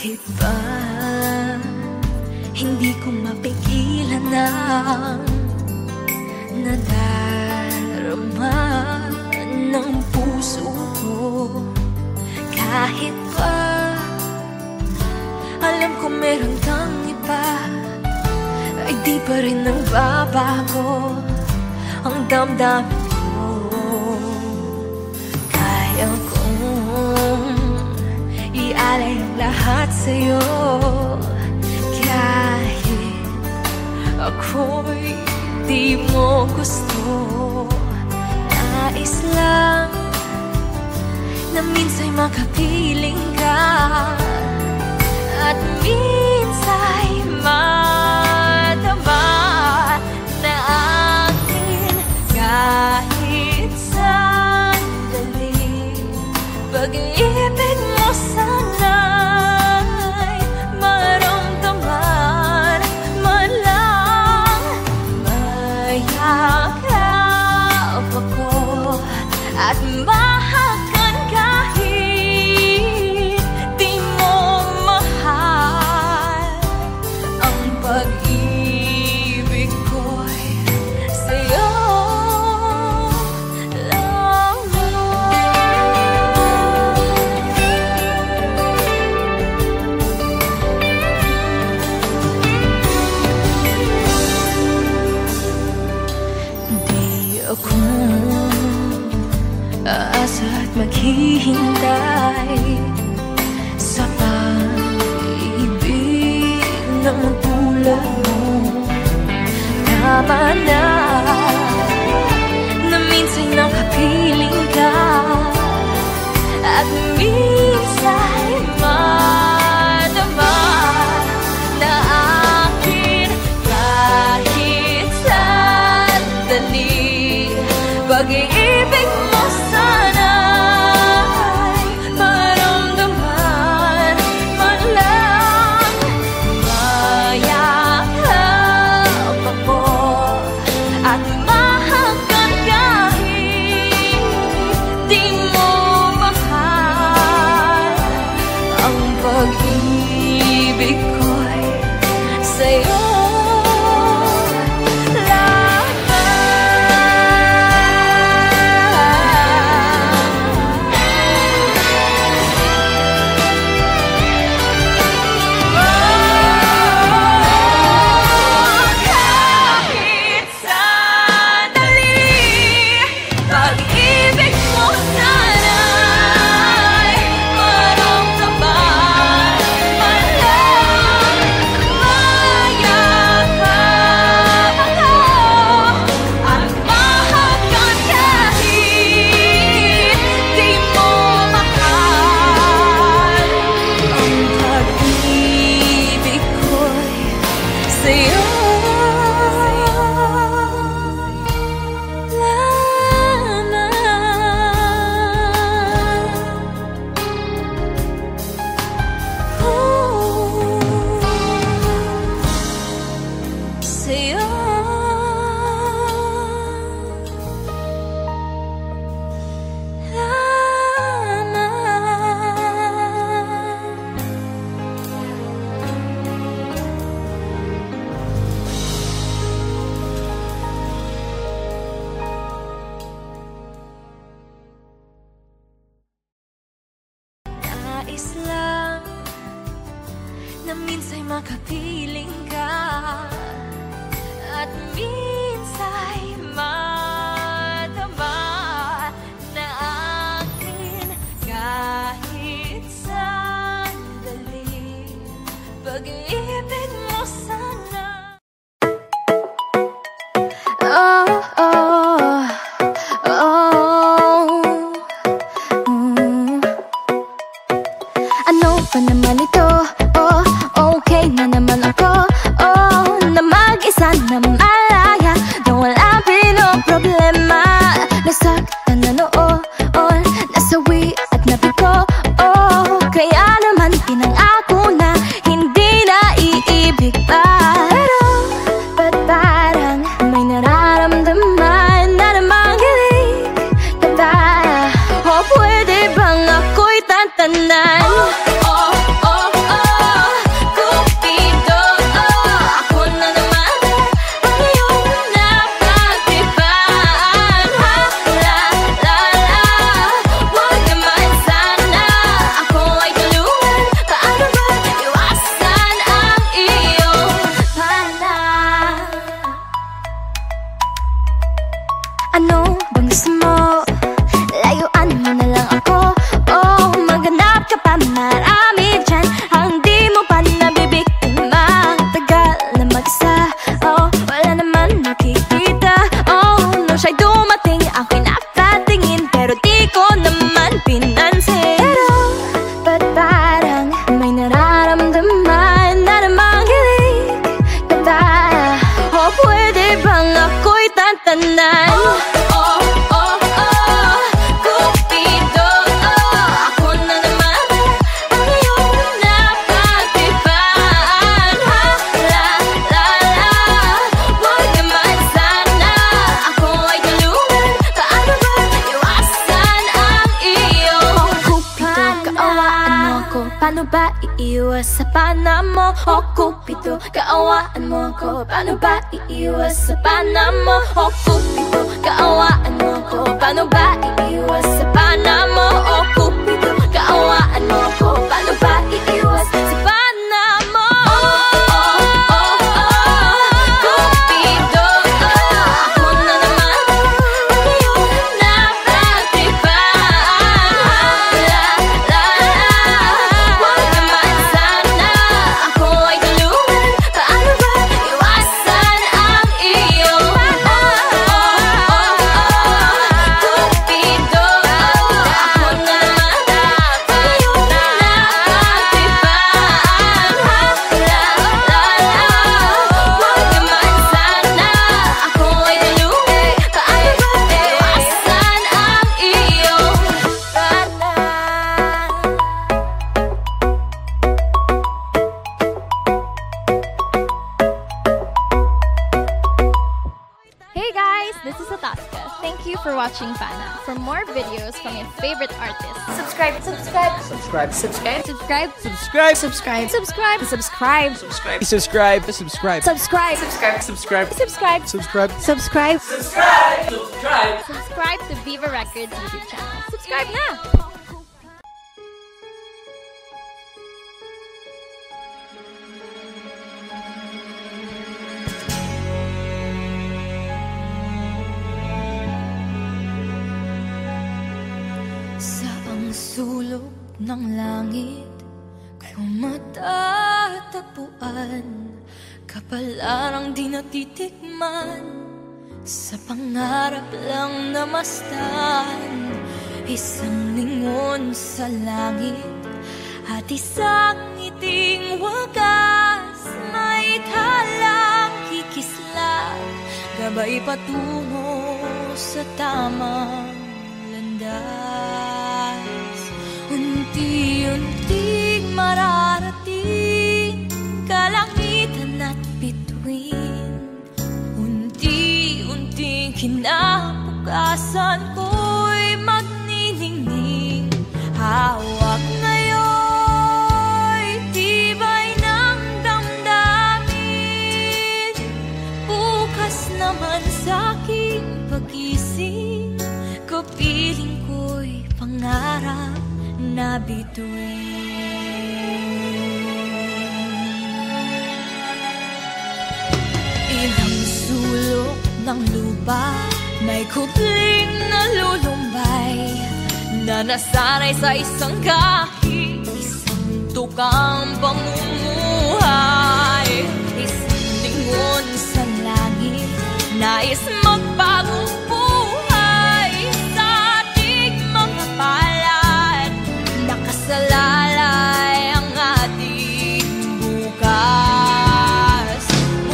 Kahit pa hindi ko mapigilan ang nadarama ng puso ko. Kahit pa alam ko meron kang iba, ay di pa rin nagbabago ang damdamin ko. Kaya kong ialay ang lahat sa'yo, kahit ako'y di mo gusto. Nais lang na minsa'y makapiling ka, at minsa'y madama na akin kahit sandali. Pag-ibig mo sana'y maramdaman man lang. Mayakap ako at mahakan kahit di mo mahal. Ang pag-ibig ko'y sa'yo ako aasa at maghihintay sa pag-ibig ng magtulad mo. Tama na na minsa'y nakapiling ka, at minsa'y madama na akin kahit sandali. Pag-ibig mo sana'y maramdaman man lang. Mayakap ako at mahakan kahit di mo mahal. Ang pag-ibig ko'y sa'yo. Nais lang na minsa'y makapiling ka, at minsa'y madama na akin kahit sandali. Pag-ibig mo sana. Oh, oh, oh. Ano pa naman ito? Oh, okay na naman ako. Oh, na mag-isa na malaya, na wala pinoproblema. Nasaktan na noon, nasawi at nabigo. Oh, kaya naman pinangako na hindi na iibig pa. Pero ba't parang may nararamdaman na namang hilig ka ba? O pwede bang ako'y tantanan? Oh, oh, oh, oh. Ano bang gusto mo? Layuan mo na lang ako. Oh, maghanap ka pa, marami dyan ang di mo pa nabibiktima. Tagal na mag-isa, oh, wala naman nakikita. Oh, nung siya'y dumating, ako'y nakatingin, pero di ko naman pinansin. Pero, ba't parang may nararamdaman na namang hilig ka ba? O pwede bang ako'y tantanan? Paano ba iiwas sa pana mo? O Cupido, kaawaan mo ko. Paano ba iiwas sa pana mo? O Cupido, kaawaan mo ko. Paano ba iiwas sa pana mo? O Cupido, kaawaan mo ko. Paano ba iiwas sa pana mo? Cupido, ako na naman ang iyong napagtripan. Hey guys, this is Ataska. Thank you for watching Fana. For more videos from your favorite artists, subscribe. Subscribe. Subscribe. Subscribe. Subscribe. Subscribe. Subscribe. Subscribe. Subscribe. Subscribe. Subscribe. Subscribe. Subscribe. Subscribe. Subscribe. Subscribe. Subscribe. Subscribe. Subscribe. Subscribe to Viva Records YouTube channel. Subscribe na! Saang sulok ng langit ko matatagpuan, kapalarang di natitikman, sa pangarap lang namastan. Isang lingon sa langit at isang ngiting wagas, may talang kikislap, gabay patungo sa tamang landas. Unti-unting mararating kalangitan at bituin, unti-unting kinabukasan ko'y magniningning. Hawak ngayon'y tibay ng damdamin, bukas naman sa'king pag-ising, kapiling ko'y pangarap na bituin. Ilang sulok ng lupa, may kubling na lulumbay, na nasanay sa isang kahit isang tukang pamumuhay. Isang lingon sa langit, nais magbagong buhay sa ating mga palad. Nakasalalay ang ating bukas.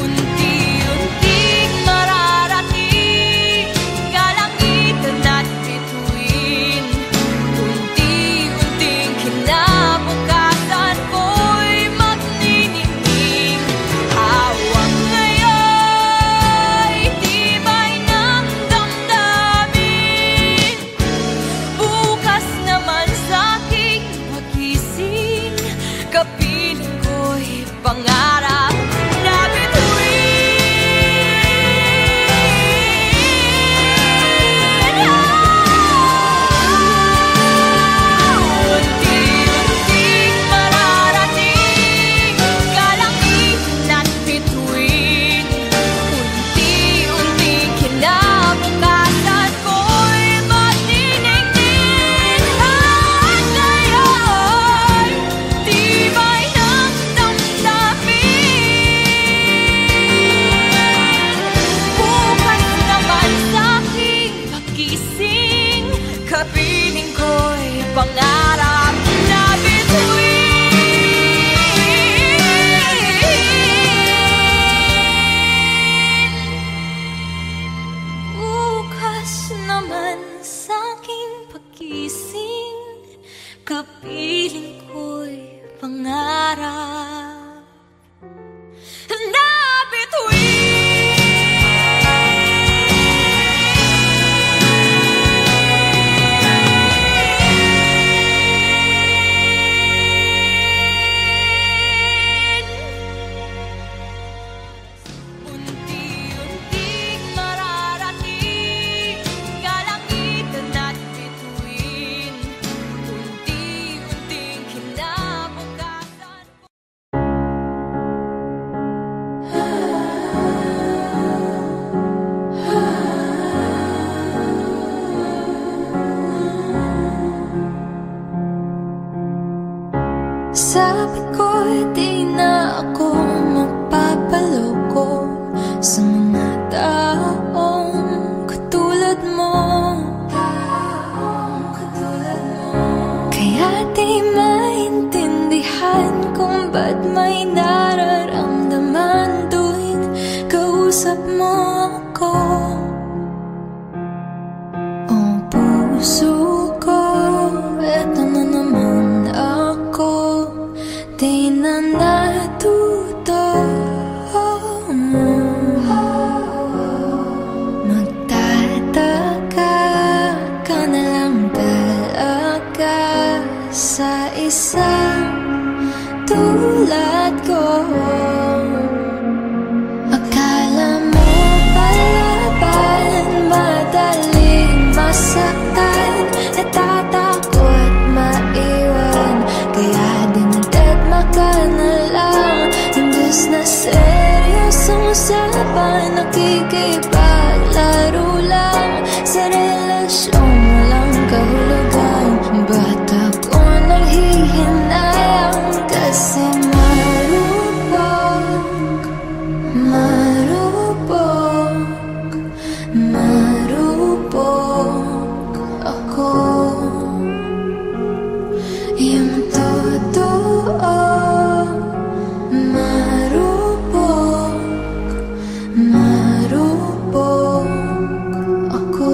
Unti-unting mararating kalangitan at bituin, unti-unting kinabukasan ko'y magniningning. Hawak ngayon sa mga taong katulad mo. Kaya di maintindihan kung ba't may nararamdaman tuwing kausap mo ako. O puso ko, eto na naman ako, di na natuto. Magtataka ka na lang talaga sa isang tulad ko. Akala mo palaban, madaling masaktan, natatakot maiwan, kaya dinadedma ka na lang. Imbes na seryosong usapan, nakikipaglaro lang sa relasyong walang kahulugan. Ba't ako naghihinayang kasi marupok, marupok, marupok ako. Yung totoo, marupok, marupok ako.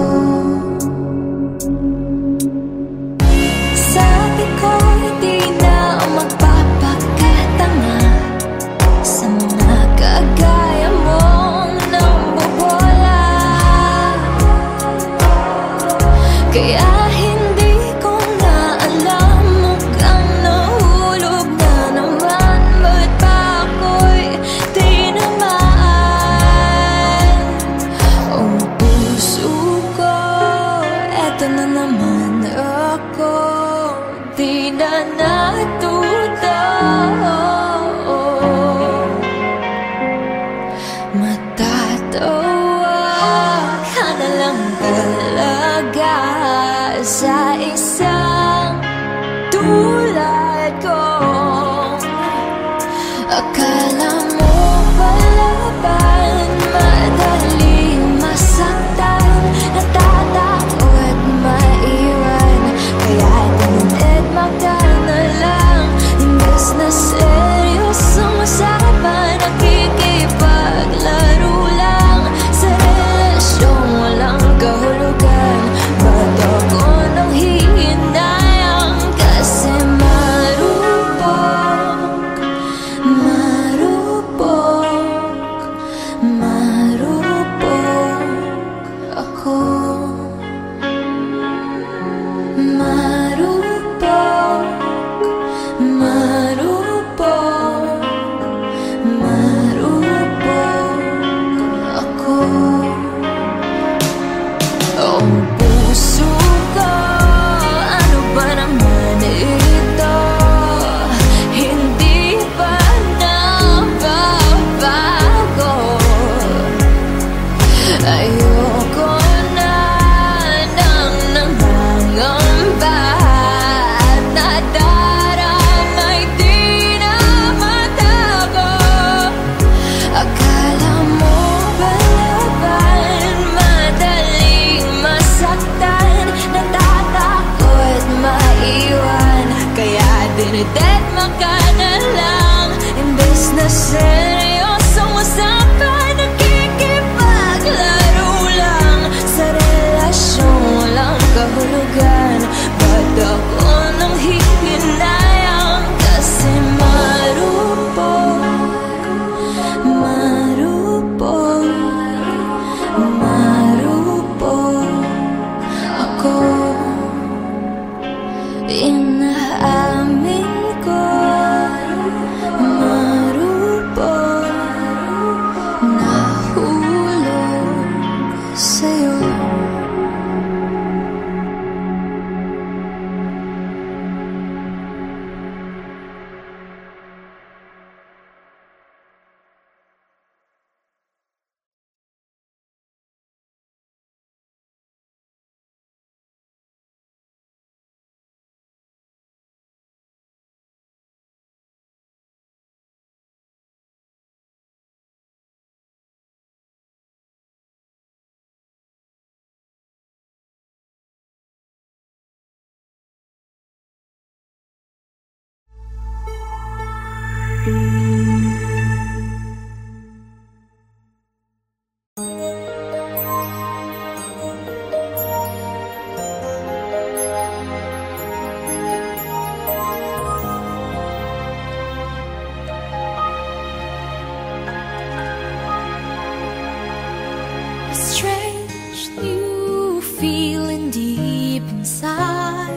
Strange new feeling deep inside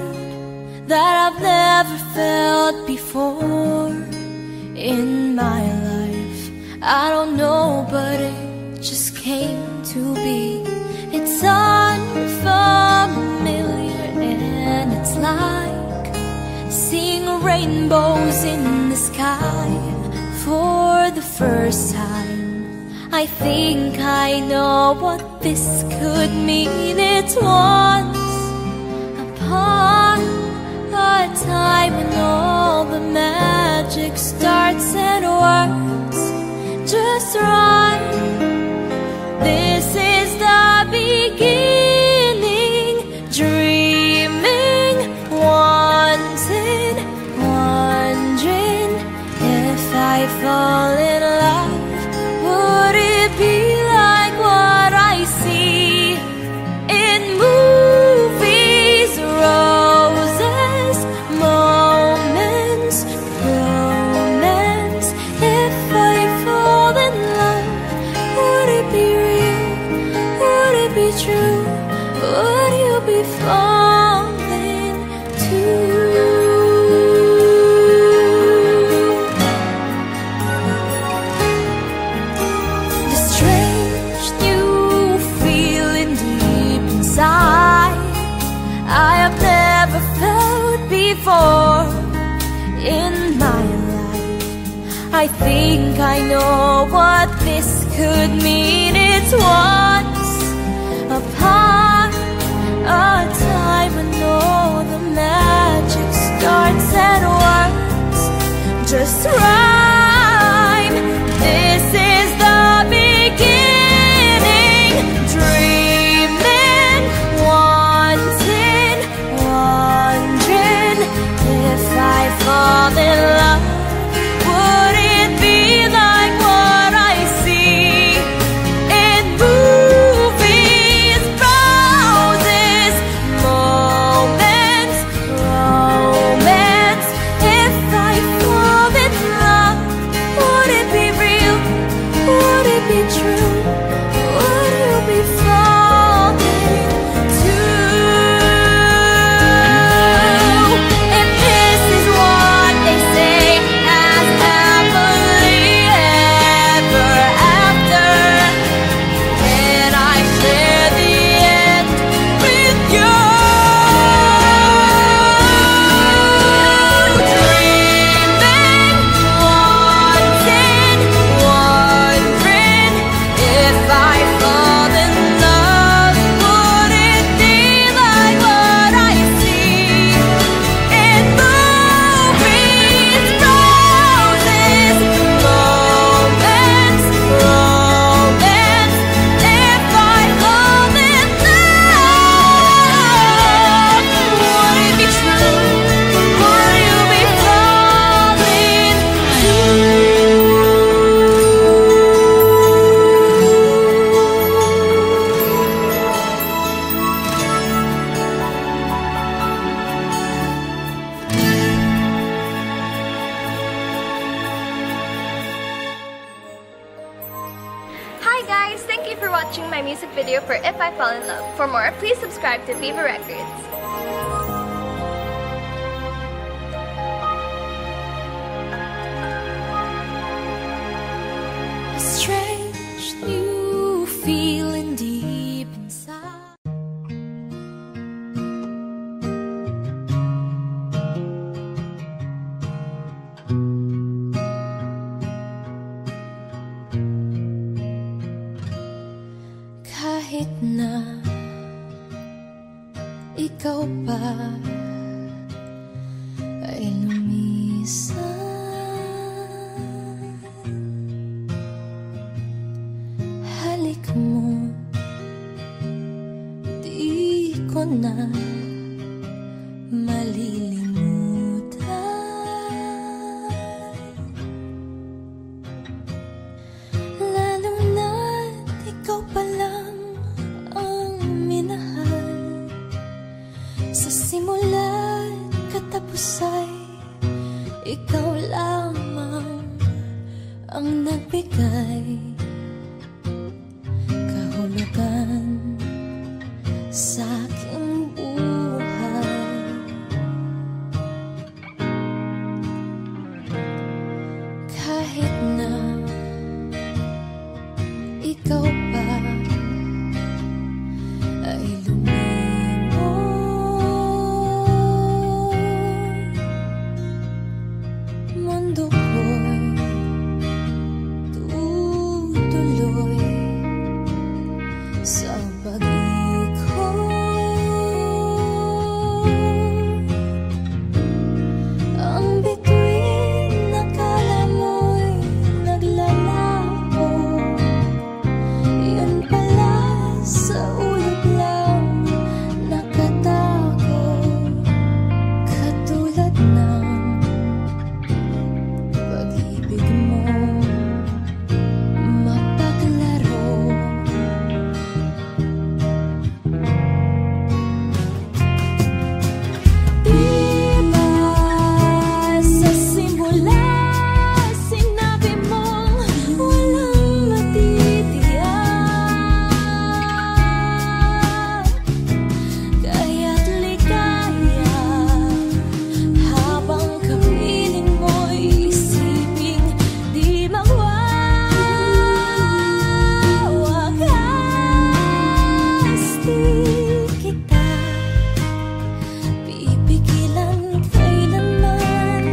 that I've never felt before in my life. I don't know, but it just came to be. It's unfamiliar and it's like seeing rainbows in the sky for the first time. I think I know what this could mean. It's once upon a time when all the magic starts and works just right. This is the beginning, dreaming, wanting, wondering if I fall in love. Would it be like what I see in movies? Roses, moments, romance. If I fall in love, would it be real? Would it be true? Would you be falling too? I have never felt before in my life. I think I know what this could mean. It's once upon a time when all the magic starts and works just right. This is the beginning, dreaming, wanting, wondering if I fall in love. Would it be like what I see in movies? Roses, moments, romance. If I fall in love, would it be real? Would it be true? Would you be falling too? If this is what they say as happily ever after, can I share the end with you? Dreaming, wanting, wondering if I fall in love. Would it be like what I see in movies? Roses, moments, romance. If I fall in love, would it be true? Would you be falling too? Hi guys! Thank you for watching my music video for If I Fall in Love. For more, please subscribe to Viva Records. A strange new feeling deep inside. Kahit na ikaw pa ay lumisan, halik mo, di ko na malilimutan. ikaw pa lang ang minahal. Sa simula't katapos ay ikaw lamang ang nagbigay kahulugan sa aking buhay. Kahit na ikaw pa ay lumimot, mundo ko'y tutuloy sa pag-ikot. Ang bituin akala mo'y naglalaho, yun pala sa ulap lang nakatago. Katulad ng pag-ibig mo mapaglaro. Diba sa simula sinabi mong walang matitiyak, kaya't ligaya habang kapiling mo'y isiping di magwawakas. Di kita pipigilan kailanman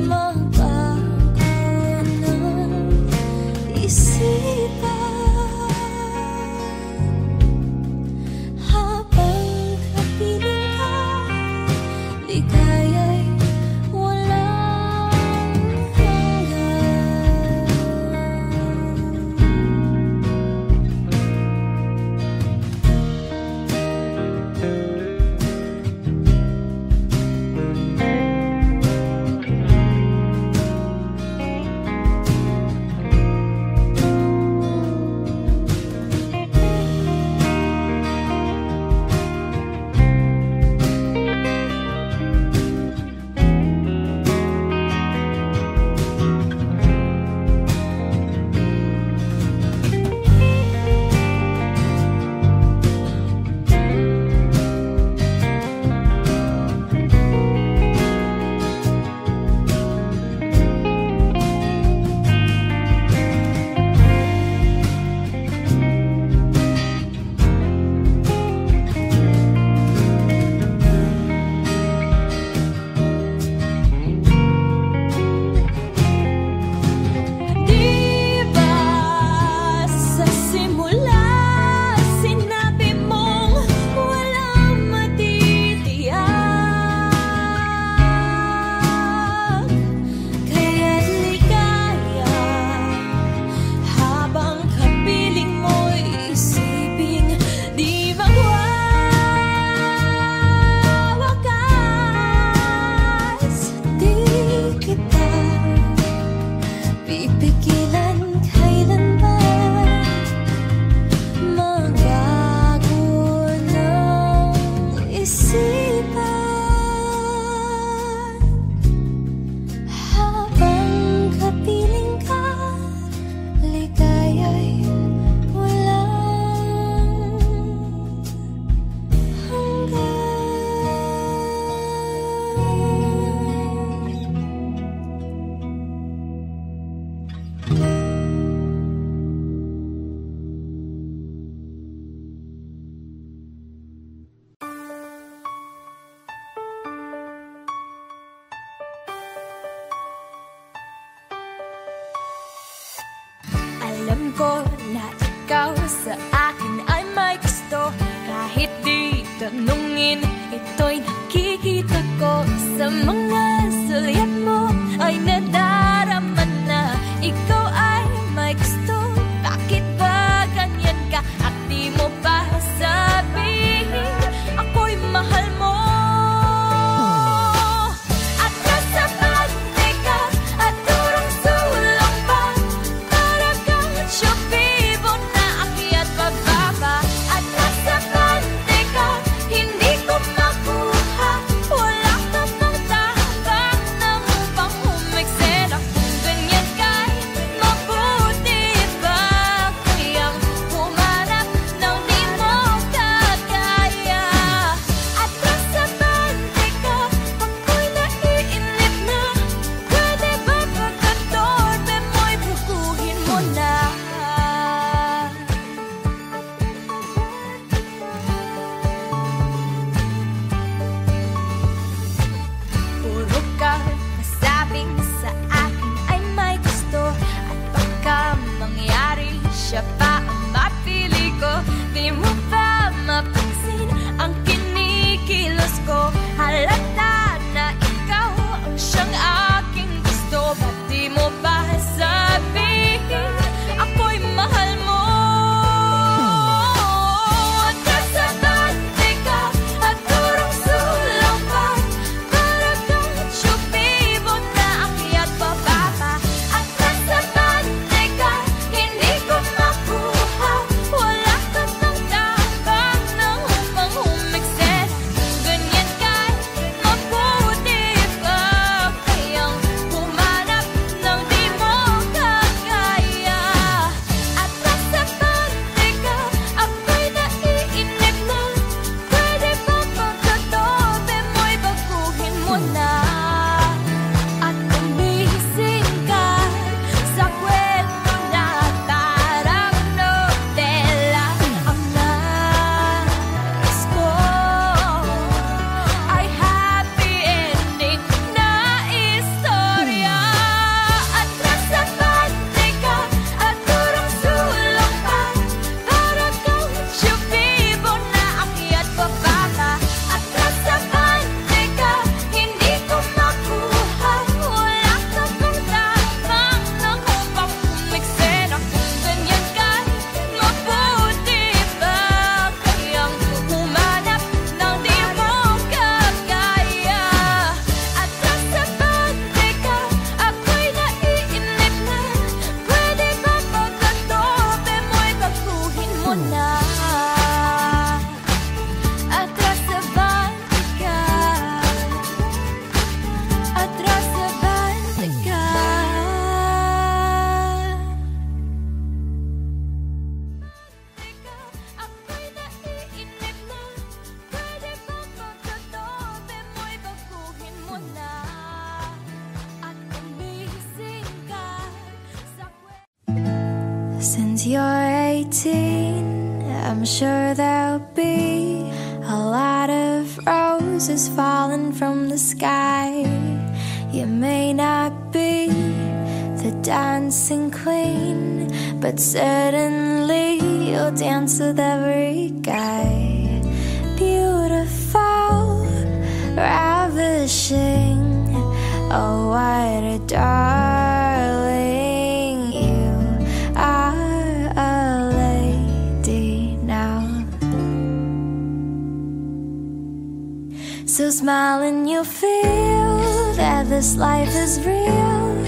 magbago ng isipan. Habang kapiling ka, ligaya'y walang hanggan. Diba sa simula sinabi mong walang matitiyak, kaya't ligaya habang kapiling mo'y isiping di magwawakas. Di kita pipigilan kailanman magbago ng isipan. Habang kapiling ka, ligaya'y walang alam ko na ikaw sa akin ay may gusto, kahit di tanungin, ito'y nakikita ko sa mga sulyap mo. Ay nadarama na ikaw ay may gusto. Bakit ba ganyan ka at di mo pa sabihin ako'y mahal mo? At kasapat ka at turong sulong pa, para kang siya vivo mo na. Atras sa bante ka, atras sa bante ka. Ako'y naiinip na, pwede ko pagkatabi mo'y baguhin mo na. At umihising ka sa Since you're 18, I'm sure there'll be a lot of roses falling from the sky. You may not be the dancing queen, but certainly you'll dance with every guy. Beautiful, ravishing, oh what a darling. You are a lady now. So smile and you'll feel that this life is real.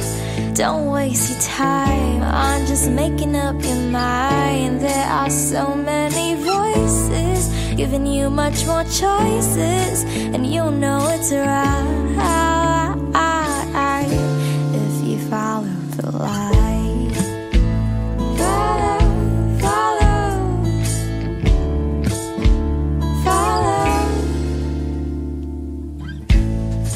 Don't waste your time on just making up your mind. There are so many voices giving you much more choices, and you'll know it's right if you follow the light. Follow, follow, follow.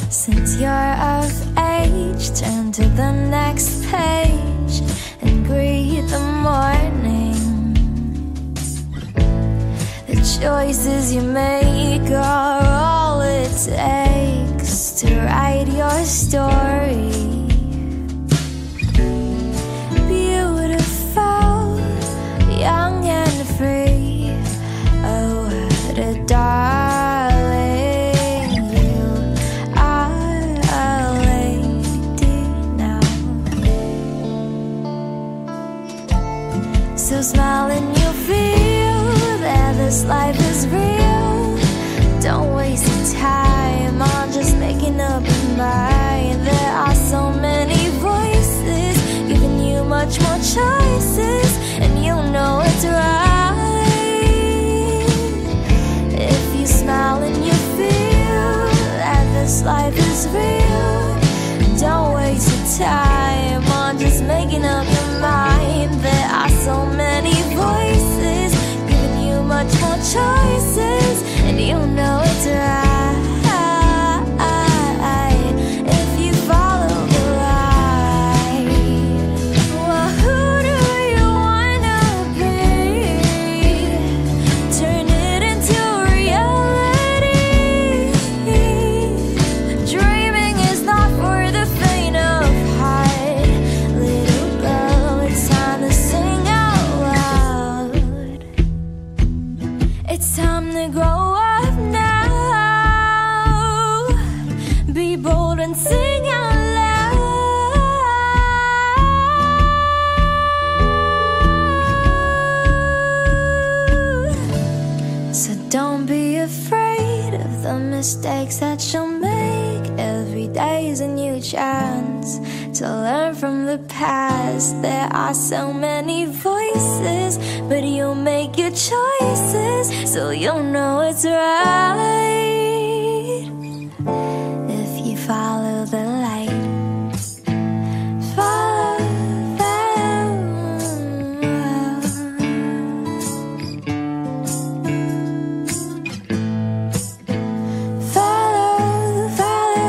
Since you're of age, turn to the next page and greet the morning. The choices you make are all it takes to write your story. Beautiful, young and free, oh what a darling. You are a lady now. So smile and you'll feel that this life is real. Don't waste your time on just making up your mind. There are so many voices giving you much more choices, and you'll know it's right if you smile and you feel that this life is real. Don't waste your time on just making up your mind. There are so many voices giving you much more choices, and you'll know it's right if you follow the light. Well, who do you wanna be? Turn it into reality. Dreaming is not for the faint of heart. Little girl, it's time to sing out loud. It's time to grow up now. Be bold and sing out loud. So don't be afraid of the mistakes that you'll make. Every day is a new chance to learn from the past. There are so many voices, but you'll make your choices, so you'll know it's right if you follow the light. Follow, follow, follow.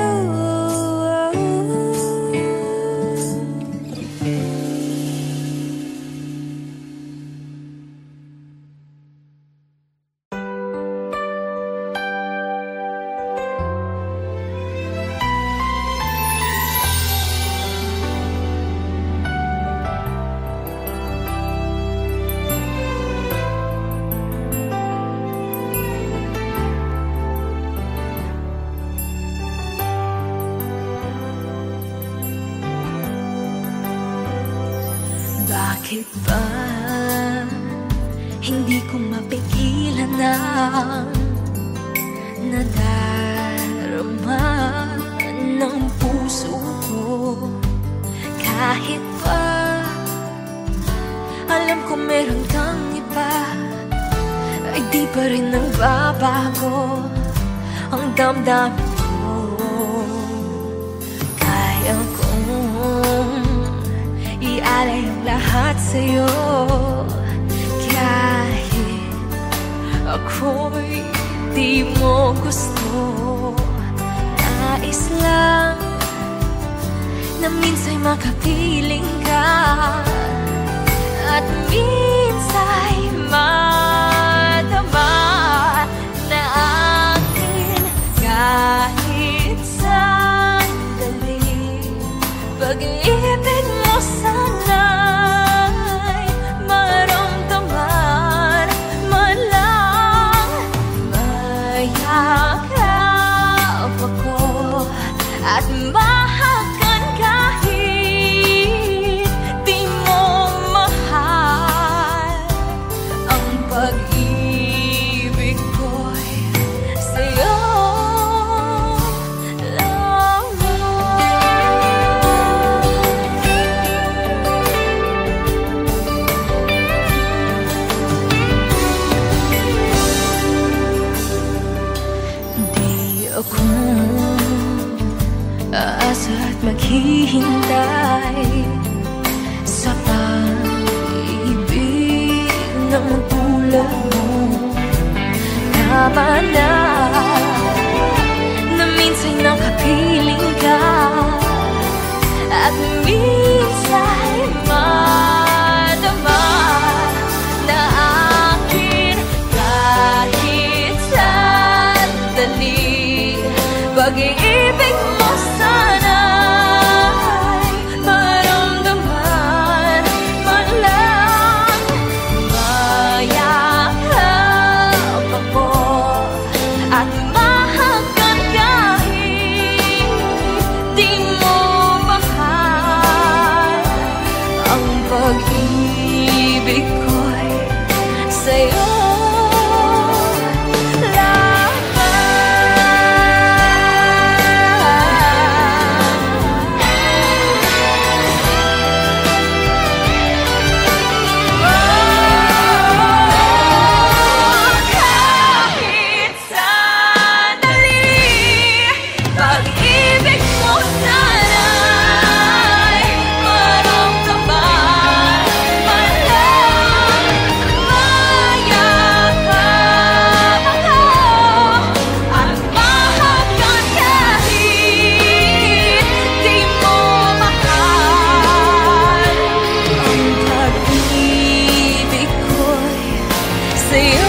Bakit ba hindi ko mapigilan ang nadarama ng puso ko? Kahit pa alam ko meron kang iba, Di pa rin nagbabago ang damdamin ko. Kaya kong ialay ang lahat sa'yo, kahit ako'y di mo gusto. Nais lang na minsa'y makapiling ka, at minsa'y madama na akin kahit sandali. Pag-ibig mo sana'y maramdaman man lang. Mayakap ako at mahakan kahit di mo mahal. Ang pag-ibig ko'y sa'yo ako aasa at maghihintay sa pag-ibig ng tulad mo. Tama na na minsa'y nakapiling ka, at minsa'y madama na akin kahit sandali. Pag-ibig mo sana'y maramdaman man lang. Mayakap ako at mahakan kahit di mo mahal. Ang pag-ibig ko'y sa'yo. See you.